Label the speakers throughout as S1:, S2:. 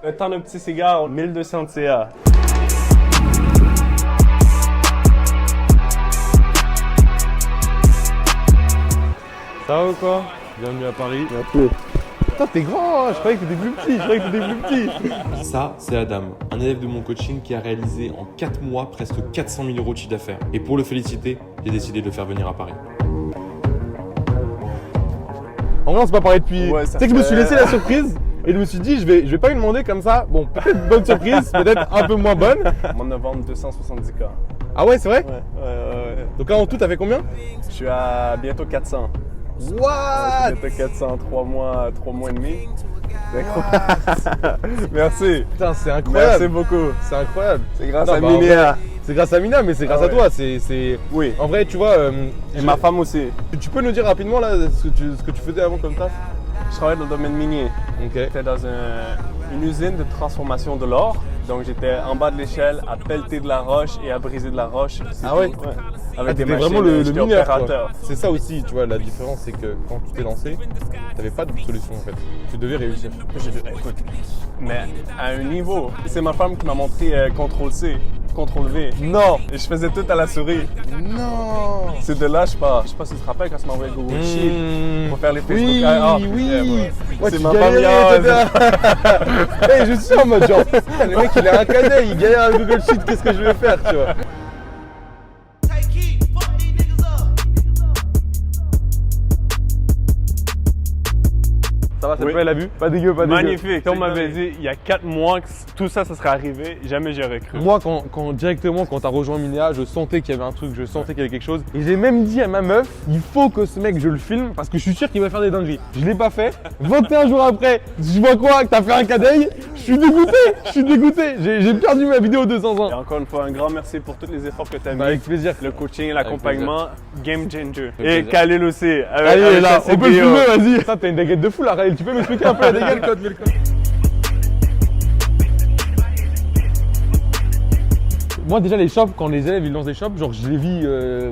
S1: Le temps d'un petit cigare, 1200 CA. Ça va ou quoi? Bienvenue à Paris.
S2: Merci. Putain, t'es grand, hein. Je croyais que t'étais plus petit.
S3: Ça, c'est Adam, un élève de mon coaching qui a réalisé en 4 mois presque 400 000 € de chiffre d'affaires. Et pour le féliciter, j'ai décidé de le faire venir à Paris.
S2: En vrai, on s'est pas parlé depuis.
S1: Ouais,
S2: tu sais que je me suis laissé la surprise et je me suis dit, je vais pas lui demander comme ça. Bon, peut-être bonne surprise, peut-être un peu moins bonne.
S1: Mois de novembre, 270K.
S2: Ah ouais, c'est vrai?
S1: Ouais.
S2: Donc là, en tout, t'as fait combien?
S1: Je suis à bientôt 400.
S2: What?
S1: Bientôt 400, 3 mois et demi. Merci.
S2: Putain, c'est incroyable.
S1: Merci beaucoup.
S2: C'est incroyable.
S1: C'est grâce
S2: Non,
S1: à
S2: bah, en
S1: Minia.
S2: C'est grâce à Mina, mais c'est grâce à
S1: ouais.
S2: toi. C'est...
S1: Oui.
S2: En vrai, tu vois.
S1: Et ma femme aussi.
S2: Tu peux nous dire rapidement là ce que tu faisais avant comme taf?
S1: Je travaille dans le domaine minier.
S2: Ok.
S1: J'étais dans une usine de transformation de l'or. Donc j'étais en bas de l'échelle à pelleter de la roche et à briser de la roche. C'est
S2: Ah ouais?
S1: tout.
S2: Ah,
S1: Avec des
S2: t'étais
S1: machines,
S2: vraiment le
S1: j'étais
S2: mineur, quoi.
S1: opérateur.
S2: C'est ça aussi, tu vois, la différence, c'est que quand tu t'es lancé, t'avais pas de solution en fait. Tu devais réussir.
S1: Écoute, mais à un niveau, c'est ma femme qui m'a montré CTRL-C, CTRL-V.
S2: Non!
S1: Et je faisais tout à la souris.
S2: Non!
S1: C'est de là, je sais pas si tu te rappelles quand tu m'as envoyé Google Sheet pour faire les Facebook.
S2: Oui, oui! Ouais,
S1: c'est
S2: tu
S1: ma
S2: galérais,
S1: femme.
S2: Hey, je suis en mode genre, le mec il a un cadet, il galère à Google Sheet, qu'est-ce que je vais faire, tu vois? Ça va, cette
S1: Oui.
S2: fois, elle a vu? Pas dégueu, pas dégueu.
S1: Magnifique. Si on m'avait dit il y a 4 mois que tout ça serait arrivé, jamais j'aurais cru.
S2: Moi, directement, quand t'as rejoint Minéa, je sentais qu'il y avait un truc, je sentais qu'il y avait quelque chose. Et j'ai même dit à ma meuf, il faut que ce mec, je le filme parce que je suis sûr qu'il va faire des dingueries. Je l'ai pas fait. 21 jours après, je vois quoi? Que t'as fait un cadeille? Je suis dégoûté. J'ai perdu ma vidéo 200
S1: Et
S2: ans.
S1: encore une fois, un grand merci pour tous les efforts que tu as mis.
S2: Avec plaisir.
S1: Le coaching, l'accompagnement, game changer. Et
S2: plaisir.
S1: Khalil aussi.
S2: Allez, là,
S1: sa
S2: on peut le
S1: CBO.
S2: filmer, vas-y. Ça, t'as une dégaine de fou là, Raël. Tu peux m'expliquer un peu la dégaine? Moi déjà les shops, quand les élèves ils lancent des shops, genre je les vis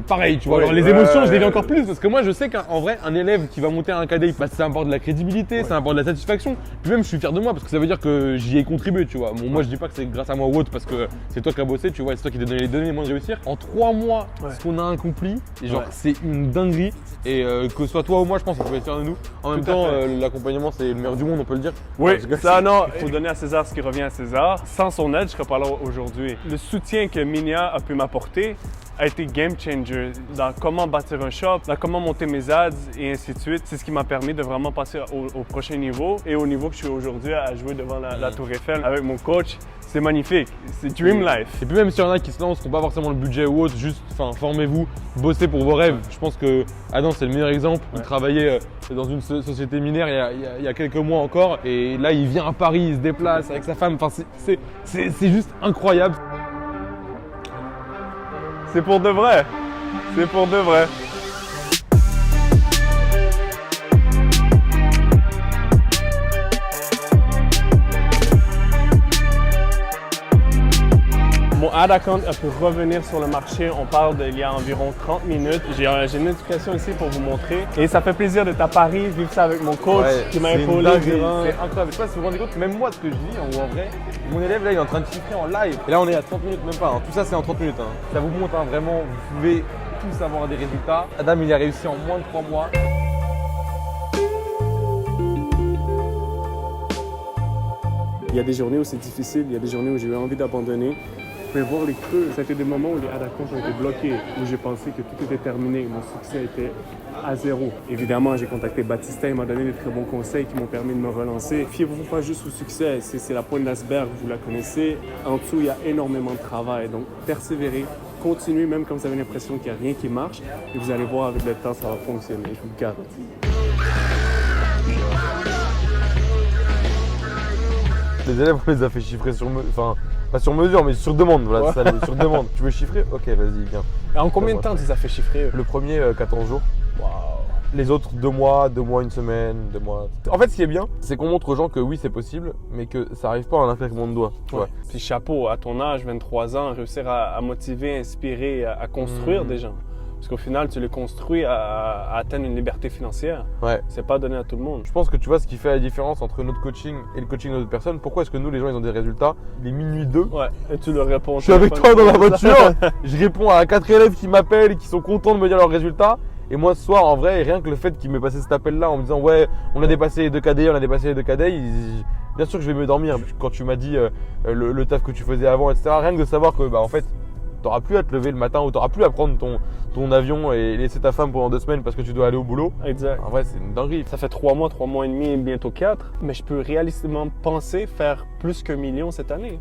S2: pareil, tu vois,
S1: Ouais,
S2: genre, les
S1: ouais,
S2: émotions je les vis
S1: ouais.
S2: encore plus parce que moi je sais qu'en vrai un élève qui va monter un cadet, bah, ça apporte de la crédibilité, ça apporte de la satisfaction, puis même je suis fier de moi parce que ça veut dire que j'y ai contribué, tu vois. Bon, moi je dis pas que c'est grâce à moi ou autre parce que c'est toi qui as bossé, tu vois, c'est toi qui t'as donné les données, les moyens de réussir. En 3 mois, ce qu'on a accompli, et genre c'est une dinguerie et que ce soit toi ou moi je pense qu'on peut être fier de nous. En même
S1: Tout à
S2: temps
S1: fait.
S2: l'accompagnement c'est le meilleur du monde on peut le dire.
S1: Oui,
S2: Parce que
S1: ça non, il faut donner à César ce qui revient à César. Sans son aide, je serais pas là aujourd'hui. Le soutien que Minia a pu m'apporter a été game changer dans comment bâtir un shop, dans comment monter mes ads et ainsi de suite. C'est ce qui m'a permis de vraiment passer au prochain niveau et au niveau que je suis aujourd'hui à jouer devant la Tour Eiffel avec mon coach. C'est magnifique, c'est dream life.
S2: Et puis même s'il y en a qui se lancent, qui n'ont pas forcément le budget ou autre, juste formez-vous, bossez pour vos rêves. Je pense que Adam c'est le meilleur exemple. Il travaillait dans une société minière il y a quelques mois encore et là il vient à Paris, il se déplace avec sa femme. Enfin, c'est juste incroyable.
S1: C'est pour de vrai. C'est pour de vrai. Mon ad account a pu revenir sur le marché. On parle d'il y a environ 30 minutes. J'ai une notification ici pour vous montrer. Et ça fait plaisir d'être à Paris, vivre ça avec mon coach qui m'a épaulé durant.
S2: C'est incroyable. Je sais pas si vous vous rendez compte que même moi ce que je dis en vrai, mon élève là il est en train de chiffrer en live. Et là on est à 30 minutes même pas. Hein. Tout ça c'est en 30 minutes. Hein. Ça vous montre vraiment, vous pouvez tous avoir des résultats. Adam il a réussi en moins de 3 mois.
S1: Il y a des journées où c'est difficile, il y a des journées où j'ai eu envie d'abandonner. Vous pouvez voir les creux. Ça a été des moments où les ad accounts ont été bloqués, où j'ai pensé que tout était terminé, mon succès était à zéro. Évidemment, j'ai contacté Baptista, il m'a donné des très bons conseils qui m'ont permis de me relancer. Fiez-vous pas juste au succès, c'est la pointe d'iceberg, vous la connaissez. En dessous, il y a énormément de travail, donc persévérez. Continuez même quand vous avez l'impression qu'il n'y a rien qui marche et vous allez voir avec le temps, ça va fonctionner, je vous le garantis.
S2: Les élèves, on les a fait chiffrer sur enfin pas sur mesure, mais sur demande. Voilà, c'est ça, sur demande. Tu veux chiffrer? Ok, vas-y, viens.
S1: Et en combien de temps tu les as fait chiffrer?
S2: Le premier, 14 jours.
S1: Wow.
S2: Les autres 2 mois, 2 mois, 1 semaine, 2 mois. En fait, ce qui est bien, c'est qu'on montre aux gens que oui, c'est possible, mais que ça arrive pas en un claquement de doigts. Tu vois.
S1: Puis chapeau, à ton âge, 23 ans, réussir à motiver, inspirer, à construire des gens. Parce qu'au final, tu les construis à atteindre une liberté financière.
S2: Ouais.
S1: C'est pas donné à tout le monde.
S2: Je pense que tu vois ce qui fait la différence entre notre coaching et le coaching d'autres personnes. Pourquoi est-ce que nous, les gens, ils ont des résultats? Il est minuit 2.
S1: Ouais, et tu leur réponds.
S2: Je suis avec toi dans la voiture. Je réponds à 4 élèves qui m'appellent et qui sont contents de me dire leurs résultats. Et moi, ce soir, en vrai, rien que le fait qu'il m'ait passé cet appel-là en me disant ouais, on a dépassé les 2 KD, on a dépassé les 2 KD, bien sûr que je vais mieux dormir. Quand tu m'as dit le taf que tu faisais avant, etc. Rien que de savoir que en fait, t'auras plus à te lever le matin ou t'auras plus à prendre ton avion et laisser ta femme pendant 2 semaines parce que tu dois aller au boulot.
S1: Exact.
S2: En vrai, c'est une dinguerie.
S1: Ça fait 3 mois et demi, bientôt 4. Mais je peux réalistement penser faire plus qu'1 million cette année.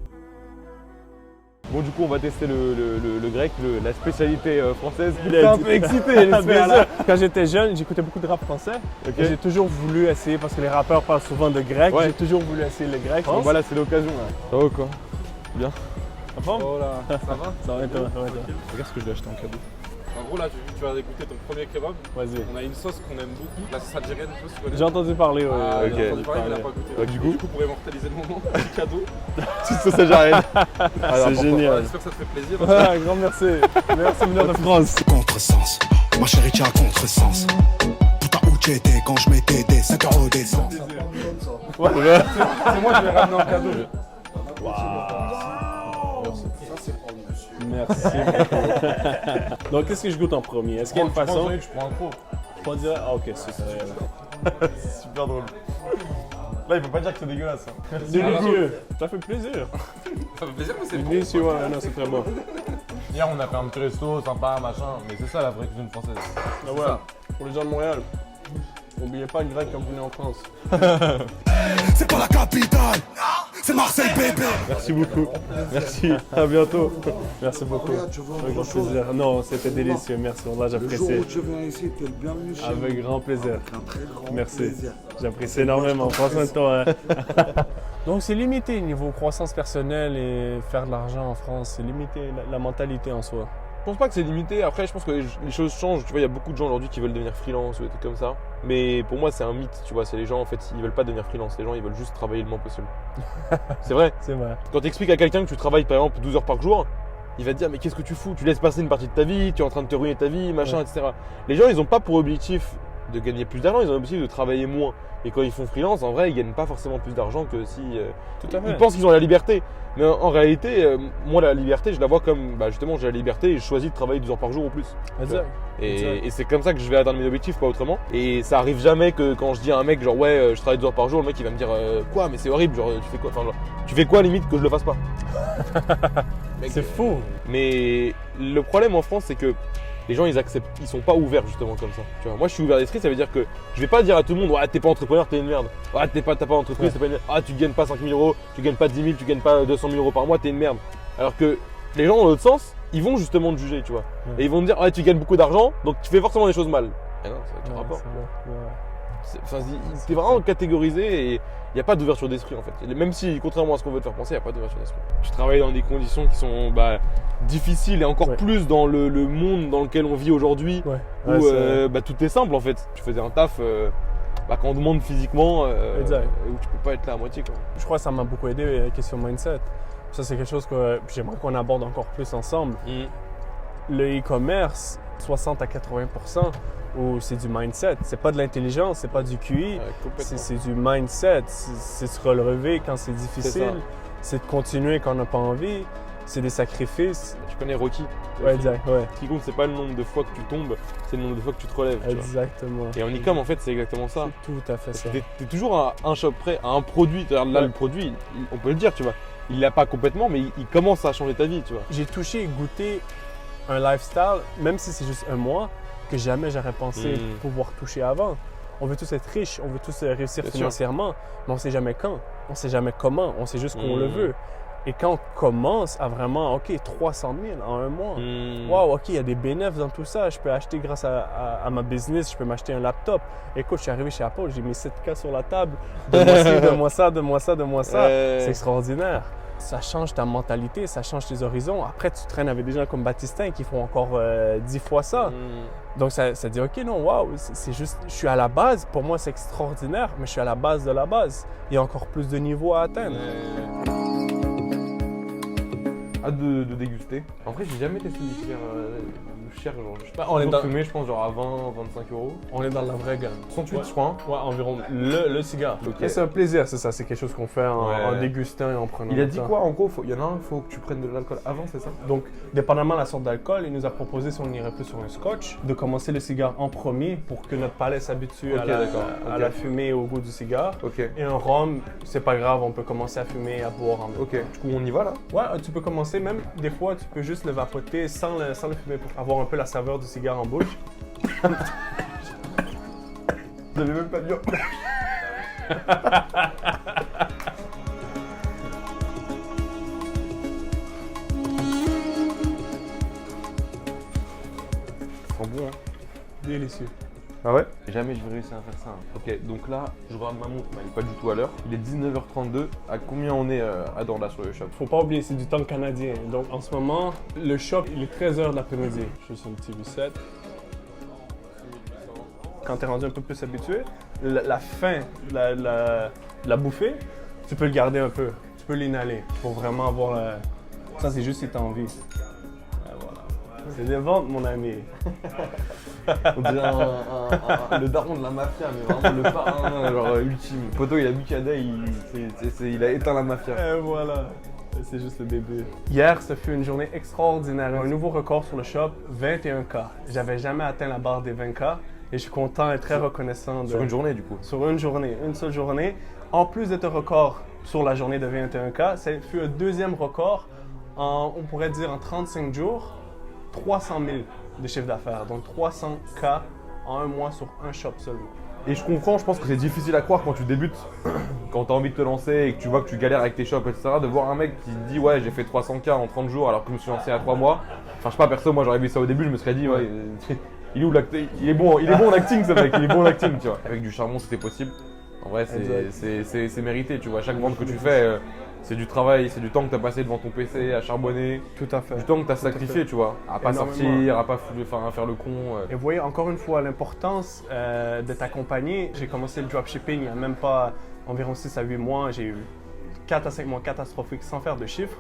S2: Bon, du coup, on va tester le grec, la spécialité française.
S1: Il
S2: T'es
S1: a
S2: un
S1: dit-
S2: peu excité, j'espère. Là.
S1: Quand j'étais jeune, j'écoutais beaucoup de rap français.
S2: Ok.
S1: Et j'ai toujours voulu essayer, parce que les rappeurs parlent souvent de grec,
S2: Ouais.
S1: j'ai toujours voulu essayer le grec.
S2: Bon, voilà, c'est l'occasion. Là. Ça va quoi? Bien.
S1: En forme?
S4: Oh là, ça va?
S1: Ça va et toi, ça va et toi.
S4: Regarde ce que je lui ai acheté en cadeau. En gros, là, tu vas goûter ton premier kebab.
S1: Vas-y.
S4: On a une sauce qu'on aime beaucoup, la sauce algérienne, je sais pas si tu connais.
S1: J'ai entendu parler, oui.
S4: Ah,
S2: ok.
S4: il a entendu parler, mais il n'a pas goûté.
S2: Du coup
S4: pour immortaliser le moment, petit cadeau.
S2: Petite sauce algérienne.
S1: C'est génial.
S4: J'espère que ça te fait plaisir.
S1: Ah, grand merci. Merci de venir de France.
S5: Contresens, ma chérie tu as contresens. Putain où tu étais quand je mettais des 5 euros d'essence.
S4: C'est moi, je l'ai ramené en cadeau.
S1: Merci. Donc, qu'est-ce que je goûte en premier? Est-ce qu'il y a une façon?
S4: Je prends un gros.
S1: Je peux dire, ah, ok, c'est
S2: C'est super drôle. Là, il faut pas dire que c'est dégueulasse. Hein.
S1: délicieux. Ça fait plaisir.
S4: Ça fait plaisir, mais c'est bon.
S1: Délicieux, ouais, non, c'est très bon.
S2: Hier, on a fait un petit resto sympa, machin. Mais c'est ça la vraie cuisine française.
S1: Ah ouais, pour les gens de Montréal, n'oubliez pas le grec quand vous venez en France.
S5: C'est pas la capitale, c'est Marseille bébé.
S1: Merci beaucoup. Merci. À bientôt. Merci beaucoup.
S6: Tu veux
S1: Avec grand
S6: autre chose?
S1: plaisir. Non, c'était délicieux. Merci. Là,
S6: Le jour
S1: j'apprécie.
S6: où tu viens ici, tu es le bienvenu chez nous.
S1: Avec grand plaisir.
S6: Avec un très grand
S1: Merci.
S6: plaisir.
S1: J'apprécie énormément. Prends soin de toi. Hein. Donc, c'est limité niveau croissance personnelle et faire de l'argent en France. C'est limité la mentalité en soi.
S2: Je pense pas que c'est limité. Après, je pense que les choses changent. Tu vois, il y a beaucoup de gens aujourd'hui qui veulent devenir freelance ou des trucs comme ça. Mais pour moi, c'est un mythe. Tu vois, c'est les gens en fait, ils veulent pas devenir freelance. Les gens, ils veulent juste travailler le moins possible. C'est vrai.
S1: C'est vrai.
S2: Quand tu expliques à quelqu'un que tu travailles par exemple 12 heures par jour, il va te dire mais qu'est-ce que tu fous? Tu laisses passer une partie de ta vie, tu es en train de te ruiner ta vie, machin,
S1: Ouais.
S2: etc. Les gens, ils ont pas pour objectif de gagner plus d'argent, ils ont l'objectif de travailler moins. Et quand ils font freelance, en vrai, ils gagnent pas forcément plus d'argent que si
S1: Tout à fait.
S2: ils pensent qu'ils ont la liberté. Mais en réalité, moi, la liberté, je la vois comme justement, j'ai la liberté et je choisis de travailler 12 heures par jour ou plus.
S1: Exact. Exact.
S2: Et c'est comme ça que je vais atteindre mes objectifs, pas autrement. Et ça arrive jamais que quand je dis à un mec, genre, ouais, je travaille 2 heures par jour, le mec il va me dire, quoi, mais c'est horrible, genre, tu fais quoi? Enfin, genre, tu fais quoi limite que je le fasse pas? Mec,
S1: C'est fou.
S2: mais le problème en France, c'est que les gens ils acceptent, ils sont pas ouverts justement comme ça. Tu vois, moi je suis ouvert d'esprit, ça veut dire que je vais pas dire à tout le monde, ouais, t'es pas entrepreneur, t'es une merde. Ouais, t'as pas entreprise,
S1: Ouais.
S2: t'es pas une merde. Ah, tu gagnes pas 5 000 euros, tu gagnes pas 10 000, tu gagnes pas 200 000 euros par mois, t'es une merde. Alors que les gens dans l'autre sens, ils vont justement te juger, tu vois.
S1: Ouais.
S2: Et ils vont te dire, ouais, tu gagnes beaucoup d'argent, donc tu fais forcément des choses mal. Eh non, ça n'a aucun
S1: Ouais,
S2: rapport.
S1: c'est vrai. Ouais.
S2: Enfin, t'es vraiment catégorisé et il n'y a pas d'ouverture d'esprit en fait. Et même si, contrairement à ce qu'on veut te faire penser, il n'y a pas d'ouverture d'esprit. Tu travailles dans des conditions qui sont difficiles et encore
S1: Ouais.
S2: plus dans le monde dans lequel on vit aujourd'hui
S1: Ouais.
S2: où
S1: Ouais, c'est-
S2: tout est simple en fait. Tu faisais un taf quand on demande physiquement
S1: Exact.
S2: où tu peux pas être là à moitié. Quoi.
S1: Je crois que ça m'a beaucoup aidé, la question mindset. Ça, c'est quelque chose que j'aimerais qu'on aborde encore plus ensemble. Le e-commerce, 60 à 80%, où c'est du mindset. C'est pas de l'intelligence, c'est pas du QI.
S2: Complètement.
S1: C'est du mindset. C'est se relever quand c'est difficile.
S2: ça.
S1: C'est de continuer quand on n'a pas envie. C'est des sacrifices.
S2: Tu connais Rocky?
S1: Ouais, exact. Ouais.
S2: Ce qui compte, c'est pas le nombre de fois que tu tombes, c'est le nombre de fois que tu te relèves. Tu vois.
S1: Exactement.
S2: Et en e-com, en fait, c'est exactement ça.
S1: C'est tout à fait ça.
S2: T'es toujours à un shop près, à un produit. Là,
S1: Ouais.
S2: le produit, on peut le dire, tu vois. Il l'a pas complètement, mais il commence à changer ta vie, tu vois.
S1: J'ai touché et goûté un lifestyle, même si c'est juste un mois, que jamais j'aurais pensé pouvoir toucher avant. On veut tous être riches, on veut tous réussir
S2: Bien sûr.
S1: financièrement, mais on ne sait jamais quand, on ne sait jamais comment, on sait juste qu'on
S2: Mm.
S1: le veut. Et quand on commence à vraiment, OK, 300 000 en un mois,
S2: Mm.
S1: wow, OK, il y a des bénéfices dans tout ça, je peux acheter grâce à ma business, je peux m'acheter un laptop. Écoute, je suis arrivé chez Apple, j'ai mis 7K sur la table, donne-moi ci, donne-moi ça, donne-moi ça, donne-moi ça.
S2: Ouais.
S1: C'est extraordinaire. ça change ta mentalité, ça change tes horizons. Après, tu traînes avec des gens comme Baptistin qui font encore 10 fois ça. Donc, ça dit, OK, non, waouh, c'est juste, je suis à la base. Pour moi, c'est extraordinaire, mais je suis à la base de la base. Il y a encore plus de niveaux à atteindre.
S2: Hâte de déguster. En vrai, j'ai jamais testé des cigares chers, genre. Je sais pas,
S1: on est dans-
S2: fumé, je pense, genre à 20-25 €.
S1: On est dans la vraie gamme.
S2: 68,
S1: Ouais.
S2: je crois. Hein.
S1: Ouais, environ le cigare.
S2: Ok.
S1: Mais c'est un plaisir, c'est ça. C'est quelque chose qu'on fait en
S2: Ouais.
S1: dégustant et en prenant.
S2: Il a
S1: le
S2: dit
S1: temps.
S2: quoi en gros? Il y en a un, il faut que tu prennes de l'alcool avant, c'est ça?
S1: Donc, dépendamment de la sorte d'alcool, il nous a proposé, si on irait plus sur un scotch, de commencer le cigare en premier pour que notre palais s'habitue
S2: Ok,
S1: à
S2: d'accord.
S1: à
S2: Ok.
S1: la fumée et au goût du cigare.
S2: Ok.
S1: Et un rhum, c'est pas grave, on peut commencer à fumer et à boire en même
S2: Ok. Du coup, on y va là?
S1: Ouais, tu peux commencer même, des fois, tu peux juste le vapoter sans le fumer pour avoir un peu la saveur du cigare en bouche.
S2: Vous avez même pas dit. Ça sent bon, hein?
S1: Délicieux.
S2: Ah ouais? Jamais je vais réussir à faire ça. Hein. Ok, donc là, je regarde ma montre, elle est pas du tout à l'heure. Il est 19h32. À combien on est à Dor là sur le shop?
S1: Faut pas oublier, c'est du temps canadien. Donc, en ce moment, le shop, il est 13h de l'après-midi. Juste un petit reset. Quand tu es rendu un peu plus habitué, la fin, la bouffée, tu peux le garder un peu. Tu peux l'inhaler pour vraiment avoir la... Ça, c'est juste si tu as envie. Et voilà. C'est des ventes, mon ami.
S2: On dirait le daron de la mafia, mais vraiment le parrain genre ultime. Poto, il a bu Cadet, il a éteint la mafia.
S1: Et voilà. C'est juste le début. Hier, ce fut une journée extraordinaire. Un nouveau record sur le shop, 21K. J'avais jamais atteint la barre des 20K et je suis content et très reconnaissant de...
S2: Sur une journée du coup.
S1: Sur une journée, une seule journée. En plus d'être un record sur la journée de 21K, ça fut un deuxième record en, on pourrait dire en 35 jours, 300 000 de chiffre d'affaires. Donc 300K en un mois sur un shop seulement.
S2: Et je comprends, je pense que c'est difficile à croire quand tu débutes, quand tu as envie de te lancer et que tu vois que tu galères avec tes shops, etc. De voir un mec qui te dit ouais j'ai fait 300K en 30 jours alors que je me suis lancé à 3 mois. Enfin je sais pas, perso, moi j'aurais vu ça au début, je me serais dit ouais, il est où l'acting? Il est bon en acting ce mec, il est bon en acting tu vois. Avec du charbon c'était possible. En vrai c'est mérité, tu vois. Chaque vente que tu fais, c'est du travail, c'est du temps que tu as passé devant ton PC à charbonner.
S1: Tout à fait.
S2: Du temps que tu as sacrifié, tu vois. À pas
S1: Énormément.
S2: sortir, à pas faire le con.
S1: Et vous voyez encore une fois l'importance de t'accompagner. J'ai commencé le dropshipping il n'y a même pas environ 6 à 8 mois. J'ai eu 4 à 5 mois catastrophiques sans faire de chiffres.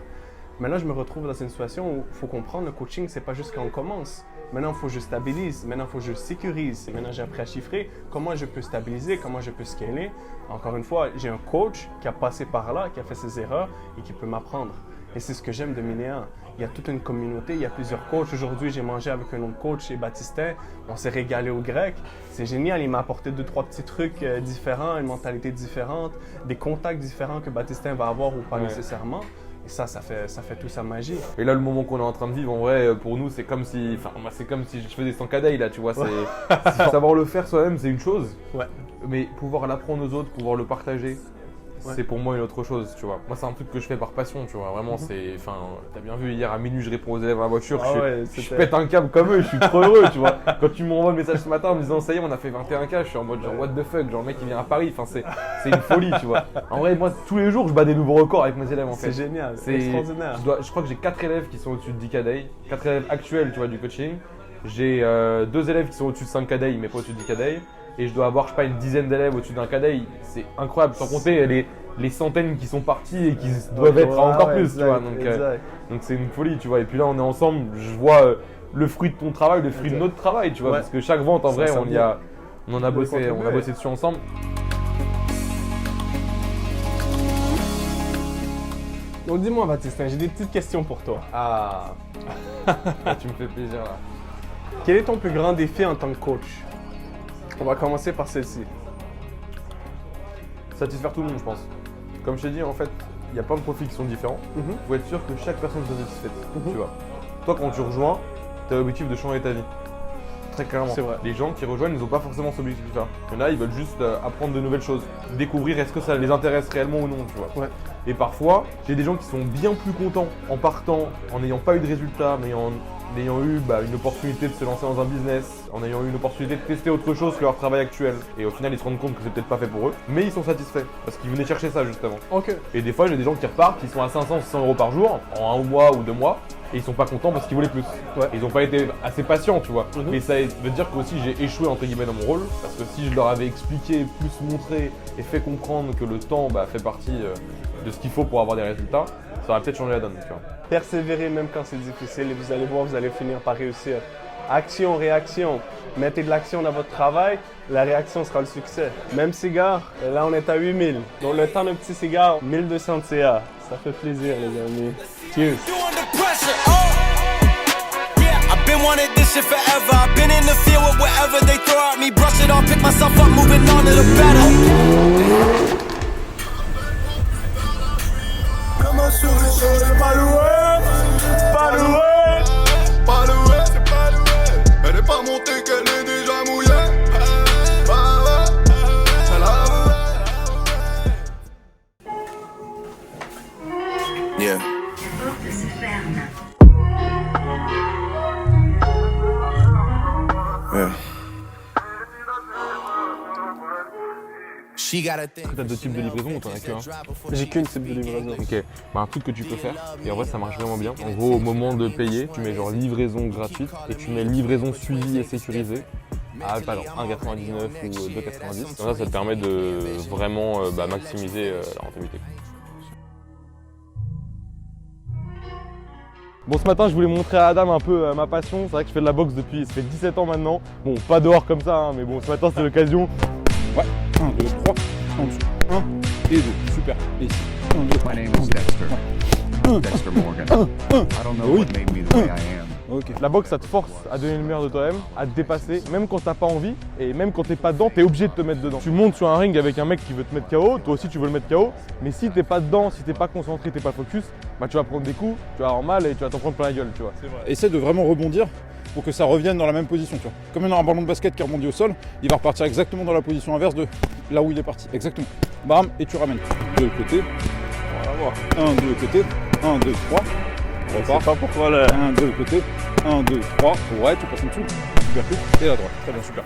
S1: Maintenant, je me retrouve dans une situation où il faut comprendre le coaching, c'est pas juste quand on commence. Maintenant, il faut que je stabilise. Maintenant, il faut que je sécurise. Maintenant, j'ai appris à chiffrer. Comment je peux stabiliser? Comment je peux scaler? Encore une fois, j'ai un coach qui a passé par là, qui a fait ses erreurs et qui peut m'apprendre. Et c'est ce que j'aime de Minéa. Il y a toute une communauté, il y a plusieurs coachs. Aujourd'hui, j'ai mangé avec un autre coach chez Baptistin. On s'est régalé au grec. C'est génial. Il m'a apporté 2-3 petits trucs différents, une mentalité différente, des contacts différents que Baptistin va avoir ou pas nécessairement. Et ça fait toute sa magie.
S2: Et là, le moment qu'on est en train de vivre, en vrai, pour nous, c'est comme si je faisais 100K day, là, tu vois. Savoir le faire soi-même, c'est une chose.
S1: Ouais.
S2: Mais pouvoir l'apprendre aux autres, pouvoir le partager,
S1: Ouais.
S2: c'est pour moi une autre chose, tu vois. Moi, c'est un truc que je fais par passion, tu vois. Vraiment, t'as bien vu, hier à minuit, je réponds aux élèves à la voiture. Je pète un câble comme eux, je suis trop heureux, tu vois. Quand tu m'envoies le message ce matin en me disant, ça y est, on a fait 21K, je suis en mode genre, what the fuck, genre, le mec, il vient à Paris. Enfin, c'est une folie, tu vois. En vrai, moi, tous les jours, je bats des nouveaux records avec mes élèves, en fait.
S1: C'est génial, c'est extraordinaire.
S2: Je crois que j'ai 4 élèves qui sont au-dessus de 10K day, 4 élèves actuels, tu vois, du coaching. J'ai 2 élèves qui sont au-dessus de 5K day, mais pas au-dessus de 10K day. Et je dois avoir, je sais pas, une dizaine d'élèves au-dessus d'un K day. C'est incroyable, sans compter les centaines qui sont partis et qui doivent être à encore plus, tu vois. Donc c'est une folie, tu vois. Et puis là, on est ensemble, je vois le fruit de ton travail, le fruit de notre travail, tu vois. Parce que chaque vente, en vrai, on en a bossé dessus ensemble.
S1: Donc dis-moi Baptistin, j'ai des petites questions pour toi.
S2: Ah, tu me fais plaisir là.
S1: Quel est ton plus grand défi en tant que coach? On va commencer par celle-ci.
S2: Satisfaire tout le monde, je pense. Comme je t'ai dit, en fait, il y a plein de profils qui sont différents. Il faut être sûr que chaque personne soit satisfaite, tu vois. Toi, quand tu rejoins, tu as l'objectif de changer ta vie. Très clairement. C'est vrai. Les gens qui rejoignent, ils n'ont pas forcément cet objectif-là. Il y en a, ils veulent juste apprendre de nouvelles choses. Découvrir est-ce que ça les intéresse réellement ou non, tu vois. Et parfois, j'ai des gens qui sont bien plus contents en partant, en n'ayant pas eu de résultats, mais en ayant eu une opportunité de se lancer dans un business, en ayant eu une opportunité de tester autre chose que leur travail actuel. Et au final, ils se rendent compte que c'est peut-être pas fait pour eux, mais ils sont satisfaits parce qu'ils venaient chercher ça justement.
S1: Ok.
S2: Et des fois, j'ai des gens qui repartent, qui sont à 500, 600 euros par jour, en un mois ou 2 mois, et ils sont pas contents parce qu'ils voulaient plus.
S1: Ouais.
S2: Ils ont pas été assez patients, tu vois.
S1: Mhm.
S2: Mais ça veut dire qu'aussi j'ai échoué entre guillemets dans mon rôle, parce que si je leur avais expliqué, plus montré et fait comprendre que le temps fait partie de ce qu'il faut pour avoir des résultats, ça aurait peut-être changé la donne, tu vois.
S1: Persévérez même quand c'est difficile et vous allez voir, vous allez finir par réussir. Action, réaction. Mettez de l'action dans votre travail, la réaction sera le succès. Même cigare, là on est à 8000. Donc le temps d'un petit cigare, 1200 CA. Ça fait plaisir les amis. Cheers.
S7: You under pressure, yeah, I've been wanting this shit forever. I've been in the field with whatever they throw at me. Brush it off, pick myself up, moving on to the better.
S6: Comme un sourire, c'est pas loué, pas loué, pas loué, c'est pas loué. Elle est pas montée qu'elle est déjà mouillée. Bah ouais, c'est la yeah.
S8: Porte se ferme.
S6: Yeah.
S7: She got a thing.
S2: T'as 2 types de livraison ou t'en as qu'un?
S1: J'ai qu'une type de livraison.
S2: Ok, un truc que tu peux faire, et en vrai ça marche vraiment bien. En gros, au moment de payer, tu mets genre livraison gratuite et tu mets livraison suivie et sécurisée à 1,99 ou 2,90. Comme ça te permet de vraiment maximiser la rentabilité. Bon, ce matin, je voulais montrer à Adam un peu ma passion. C'est vrai que je fais de la boxe depuis, ça fait 17 ans maintenant. Bon, pas dehors comme ça, hein, mais bon, ce matin, c'était l'occasion.
S9: Ouais, 1, 2, 3, en dessous. 1 et 2, super. Et ici, 1, 2, 3.
S10: My name is Dexter. Dexter Morgan. I don't know what made me the way I am.
S9: Ok.
S2: La boxe, ça te force à donner le meilleur de toi-même, à te dépasser, même quand t'as pas envie, et même quand t'es pas dedans, t'es obligé de te mettre dedans. Tu montes sur un ring avec un mec qui veut te mettre KO, toi aussi tu veux le mettre KO, mais si t'es pas dedans, si t'es pas concentré, t'es pas focus, tu vas prendre des coups, tu vas avoir mal et tu vas t'en prendre plein la gueule, tu vois.
S9: Essaie de vraiment rebondir pour que ça revienne dans la même position, tu vois. Comme dans un ballon de basket qui rebondit au sol, il va repartir exactement dans la position inverse de là où il est parti. Exactement. Bam, et tu ramènes. De côté. Voilà. 1, 2 côté. 1, 2, 3.
S1: Je sais pas pourquoi le...
S9: 1, 2 côté. 1, 2, 3. Ouais, tu passes en dessous. Super coup. Et à droite. Très bien, super.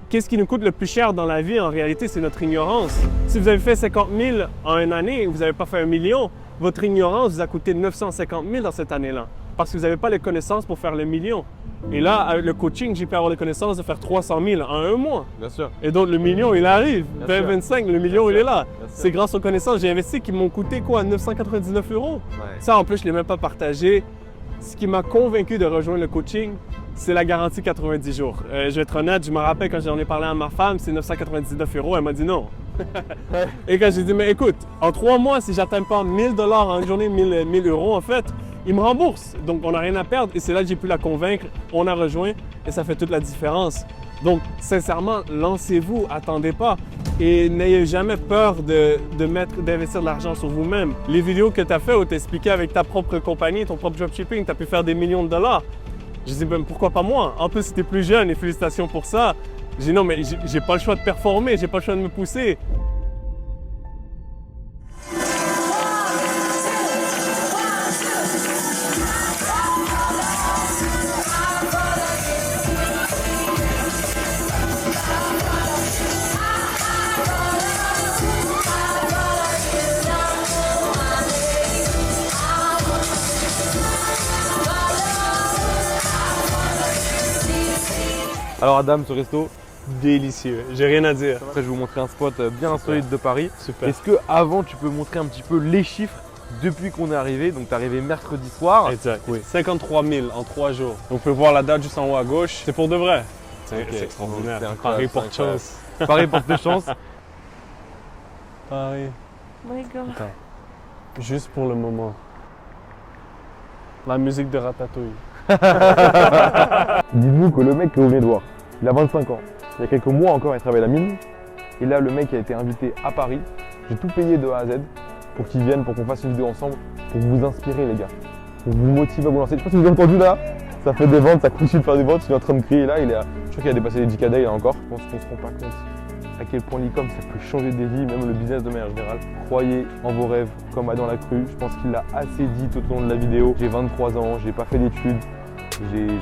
S1: Qu'est-ce qui nous coûte le plus cher dans la vie en réalité, c'est notre ignorance. Si vous avez fait 50 000 en une année et vous n'avez pas fait 1 million, votre ignorance vous a coûté 950 000 dans cette année-là. Parce que vous n'avez pas les connaissances pour faire le million. Et là, avec le coaching, j'ai pu avoir les connaissances de faire 300 000 en un mois.
S2: Bien sûr.
S1: Et donc, le million, il arrive.
S2: Bien
S1: 20,
S2: sûr.
S1: 25, le million, il est là.
S2: Bien sûr.
S1: C'est grâce aux connaissances. J'ai investi qui m'ont coûté quoi? 999 €.
S2: Ouais.
S1: Ça, en plus, je ne l'ai même pas partagé. Ce qui m'a convaincu de rejoindre le coaching, c'est la garantie 90 jours. Je vais être honnête, je me rappelle quand j'en ai parlé à ma femme, c'est 999 €. Elle m'a dit non. Et quand j'ai dit, mais écoute, en 3 mois, si j'atteins pas 1000 $ en une journée, 1000 € en fait, il me rembourse. Donc, on n'a rien à perdre. Et c'est là que j'ai pu la convaincre. On a rejoint et ça fait toute la différence. Donc, sincèrement, lancez-vous, attendez pas. Et n'ayez jamais peur d'investir de l'argent sur vous-même. Les vidéos que tu as faites où tu expliquais avec ta propre compagnie, ton propre dropshipping, tu as pu faire des millions de dollars. Je dis, ben, pourquoi pas moi? En plus, si tu es plus jeune et félicitations pour ça. J'ai dit, non, mais j'ai pas le choix de performer, j'ai pas le choix de me pousser.
S2: Alors Adam, ce resto,
S1: Délicieux, j'ai rien à dire.
S2: après je vais vous montrer un spot bien insolite de Paris.
S1: Super.
S2: Est-ce que avant tu peux montrer un petit peu les chiffres depuis qu'on est arrivé? Donc t'es arrivé mercredi soir.
S1: Exact, oui. 53 000 en 3 jours. Donc, vous pouvez voir la date juste en haut à gauche. C'est pour de vrai. C'est extraordinaire.
S2: C'est incroyable,
S1: Paris
S2: c'est
S1: porte
S2: incroyable.
S1: chance.
S2: Paris porte chance.
S1: Paris.
S8: My God.
S1: Attends. Juste pour le moment. La musique de Ratatouille.
S2: Dites-vous que le mec que vous venez de voir, il a 25 ans. Il y a quelques mois encore, il travaillait à la mine. Et là, le mec a été invité à Paris. J'ai tout payé de A à Z pour qu'il vienne, pour qu'on fasse une vidéo ensemble, pour vous inspirer, les gars. Pour vous motiver à vous lancer. Je sais pas si vous avez entendu là, ça fait des ventes, ça continue de faire des ventes. Il est en train de crier là, je crois qu'il a dépassé les 10K day là encore. Je pense qu'on se rend pas compte à quel point l'e-com ça peut changer des vies, même le business de manière générale. Croyez en vos rêves comme Adam l'a cru. Je pense qu'il l'a assez dit tout au long de la vidéo. J'ai 23 ans, j'ai pas fait d'études,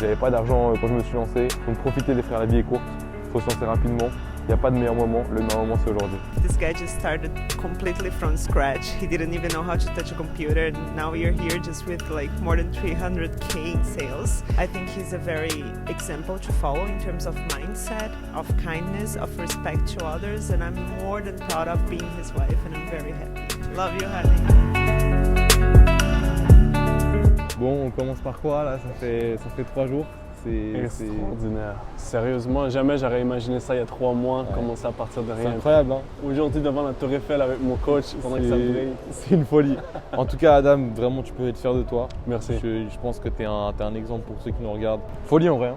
S2: j'avais pas d'argent quand je me suis lancé. Donc profitez des frères, la vie est courte, il faut se lancer rapidement. Il n'y a pas de meilleur moment, le meilleur moment c'est aujourd'hui.
S11: This guy just started completely from scratch. He didn't even know how to touch a computer. Now you're here just with like more than 300k in sales. I think he's a very example to follow in terms of mindset, of kindness, of respect to others, and I'm more than proud of being his wife and I'm very happy. Love you, honey.
S2: Bon, on commence par quoi là? Ça fait 3 jours. C'est
S1: extraordinaire. Sérieusement, jamais j'aurais imaginé ça il y a 3 mois, commencer à partir de rien.
S2: C'est incroyable, hein?
S1: Aujourd'hui, devant la Tour Eiffel avec mon coach, pendant que ça brille.
S2: C'est une folie. En tout cas, Adam, vraiment, tu peux être fier de toi.
S1: Merci.
S2: Je pense que tu es un exemple pour ceux qui nous regardent. Folie en vrai. Hein?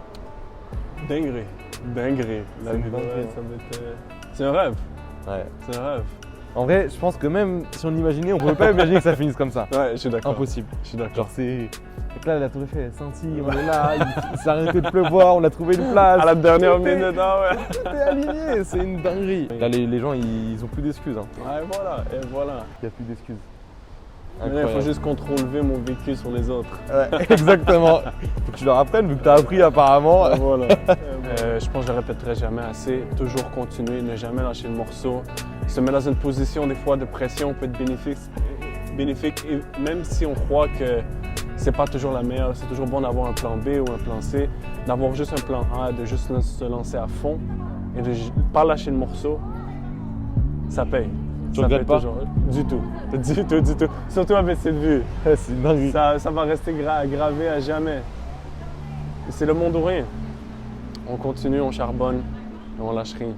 S1: Dinguerie. Dinguerie.
S2: C'est une dinguerie.
S1: C'est un rêve.
S2: Ouais.
S1: C'est un rêve.
S2: En vrai, je pense que même si on imaginait, on ne pouvait pas imaginer que ça finisse comme ça.
S1: Ouais, je suis d'accord.
S2: Impossible.
S1: Je suis d'accord.
S2: Genre, c'est. Donc là, la Tour Eiffel, elle scintille, on est là, il s'est arrêté de pleuvoir, on a trouvé une place.
S1: À la dernière minute, ouais.
S2: Tout est aligné, c'est une dinguerie. Là, les gens, ils ont plus d'excuses. Hein.
S1: Ouais, voilà, et voilà.
S2: Il n'y a plus d'excuses.
S1: Il faut juste contrôler mon vécu sur les autres.
S2: Ouais, exactement. Faut que tu leur apprennes, vu que tu as appris apparemment.
S1: Voilà. Je pense que je ne répéterai jamais assez. Toujours continuer, ne jamais lâcher le morceau. Se mettre dans une position des fois de pression peut être bénéfique. Et même si on croit que c'est pas toujours la meilleure, c'est toujours bon d'avoir un plan B ou un plan C, d'avoir juste un plan A, de juste se lancer à fond et de ne pas lâcher le morceau, ça paye.
S2: Tu regrettes pas?
S1: Du tout. Du tout. Surtout avec cette vue.
S2: C'est une dinguerie.
S1: Ça va rester gravé à jamais. Et c'est le monde ou rien. On continue, on charbonne et on lâche rien.